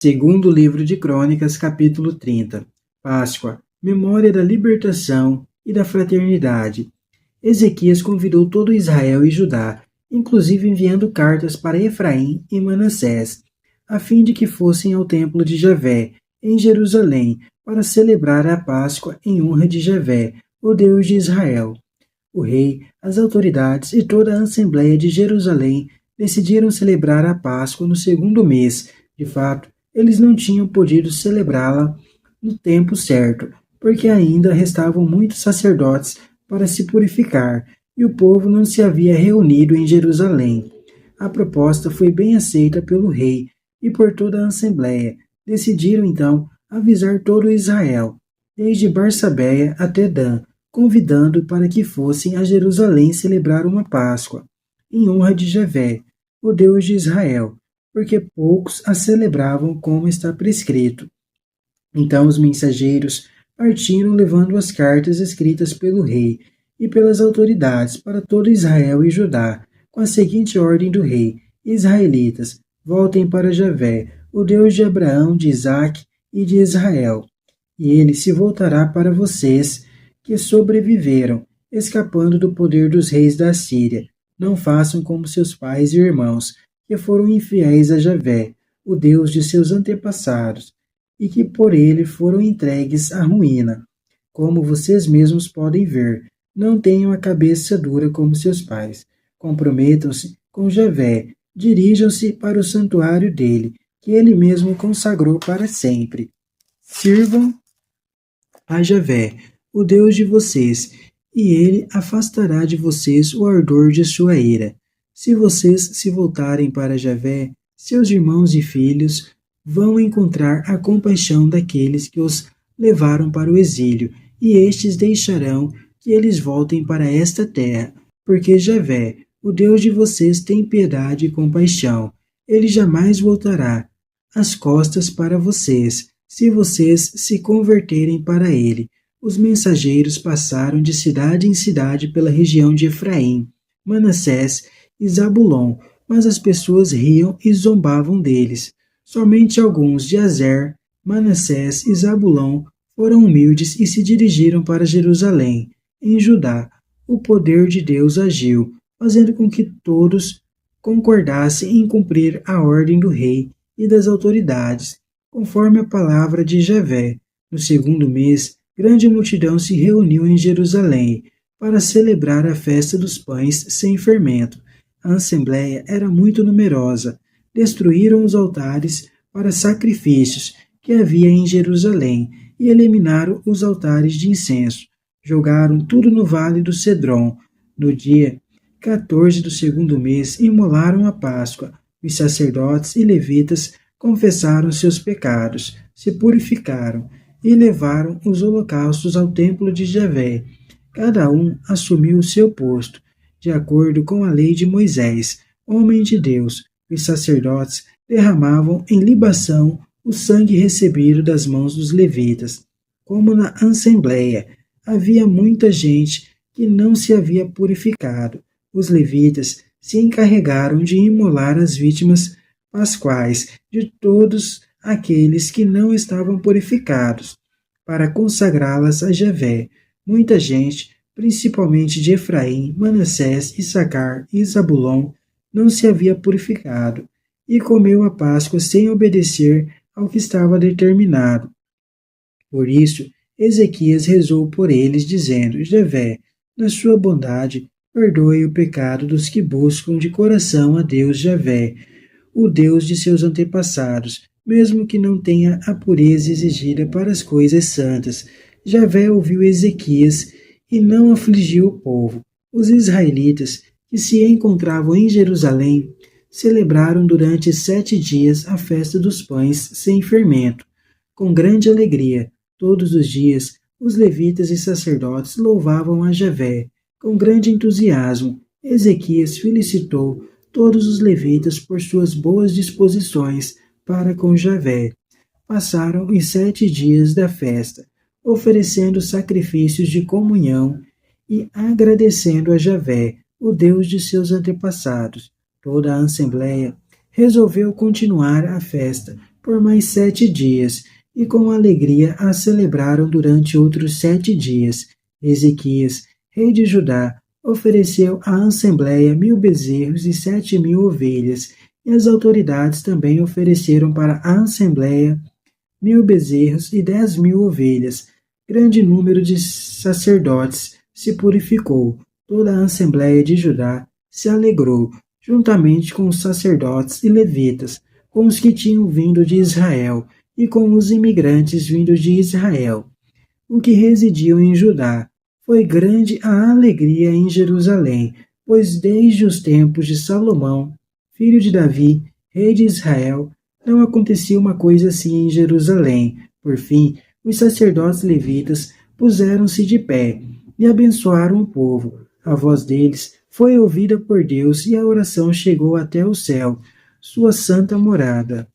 Segundo livro de Crônicas, capítulo 30. Páscoa, memória da libertação e da fraternidade. Ezequias convidou todo Israel e Judá, inclusive enviando cartas para Efraim e Manassés, a fim de que fossem ao templo de Javé, em Jerusalém, para celebrar a Páscoa em honra de Javé, o Deus de Israel. O rei, as autoridades e toda a Assembleia de Jerusalém decidiram celebrar a Páscoa no segundo mês. De fato, eles não tinham podido celebrá-la no tempo certo, porque ainda restavam muitos sacerdotes para se purificar, e o povo não se havia reunido em Jerusalém. A proposta foi bem aceita pelo rei e por toda a Assembleia. Decidiram então avisar todo Israel, desde Barsabeia até Dan, convidando para que fossem a Jerusalém celebrar uma Páscoa, em honra de Javé, o Deus de Israel, porque poucos a celebravam como está prescrito. Então os mensageiros partiram levando as cartas escritas pelo rei e pelas autoridades para todo Israel e Judá, com a seguinte ordem do rei: Israelitas, voltem para Javé, o Deus de Abraão, de Isaque e de Israel, e ele se voltará para vocês que sobreviveram, escapando do poder dos reis da Síria. Não façam como seus pais e irmãos, que foram infiéis a Javé, o Deus de seus antepassados, e que por ele foram entregues à ruína. Como vocês mesmos podem ver, não tenham a cabeça dura como seus pais. Comprometam-se com Javé, dirijam-se para o santuário dele, que ele mesmo consagrou para sempre. Sirvam a Javé, o Deus de vocês, e ele afastará de vocês o ardor de sua ira. Se vocês se voltarem para Javé, seus irmãos e filhos vão encontrar a compaixão daqueles que os levaram para o exílio, e estes deixarão que eles voltem para esta terra, porque Javé, o Deus de vocês, tem piedade e compaixão. Ele jamais voltará as costas para vocês, se vocês se converterem para ele. Os mensageiros passaram de cidade em cidade pela região de Efraim, Manassés e Zabulon, mas as pessoas riam e zombavam deles. Somente alguns de Azer, Manassés e Zabulon foram humildes e se dirigiram para Jerusalém. Em Judá, o poder de Deus agiu, fazendo com que todos concordassem em cumprir a ordem do rei e das autoridades, conforme a palavra de Javé. No segundo mês, grande multidão se reuniu em Jerusalém para celebrar a festa dos pães sem fermento. A assembleia era muito numerosa. Destruíram os altares para sacrifícios que havia em Jerusalém e eliminaram os altares de incenso. Jogaram tudo no vale do Cedron. No dia 14 do segundo mês, imolaram a Páscoa. Os sacerdotes e levitas confessaram seus pecados, se purificaram e levaram os holocaustos ao templo de Javé. Cada um assumiu o seu posto, de acordo com a lei de Moisés, homem de Deus. Os sacerdotes derramavam em libação o sangue recebido das mãos dos levitas. Como na assembleia havia muita gente que não se havia purificado, os levitas se encarregaram de imolar as vítimas pascuais de todos aqueles que não estavam purificados, para consagrá-las a Javé. Muita gente, principalmente de Efraim, Manassés, Issacar e Zabulon, não se havia purificado, e comeu a Páscoa sem obedecer ao que estava determinado. Por isso, Ezequias rezou por eles, dizendo: Javé, na sua bondade, perdoe o pecado dos que buscam de coração a Deus Javé, o Deus de seus antepassados, mesmo que não tenha a pureza exigida para as coisas santas. Javé ouviu Ezequias e não afligiu o povo. Os israelitas, que se encontravam em Jerusalém, celebraram durante 7 dias a festa dos pães sem fermento, com grande alegria. Todos os dias, os levitas e sacerdotes louvavam a Javé, com grande entusiasmo. Ezequias felicitou todos os levitas por suas boas disposições para com Javé. Passaram os 7 dias da festa, oferecendo sacrifícios de comunhão e agradecendo a Javé, o Deus de seus antepassados. Toda a assembleia resolveu continuar a festa por mais 7 dias, e com alegria a celebraram durante outros 7 dias. Ezequias, rei de Judá, ofereceu à Assembleia 1.000 bezerros e 7.000 ovelhas, e as autoridades também ofereceram para a Assembleia 1.000 bezerros e 10.000 ovelhas. Grande número de sacerdotes se purificou. Toda a Assembleia de Judá se alegrou, juntamente com os sacerdotes e levitas, com os que tinham vindo de Israel e com os imigrantes vindos de Israel, o que residiam em Judá. Foi grande a alegria em Jerusalém, pois desde os tempos de Salomão, filho de Davi, rei de Israel, não acontecia uma coisa assim em Jerusalém. Por fim, os sacerdotes levitas puseram-se de pé e abençoaram o povo. A voz deles foi ouvida por Deus e a oração chegou até o céu, sua santa morada.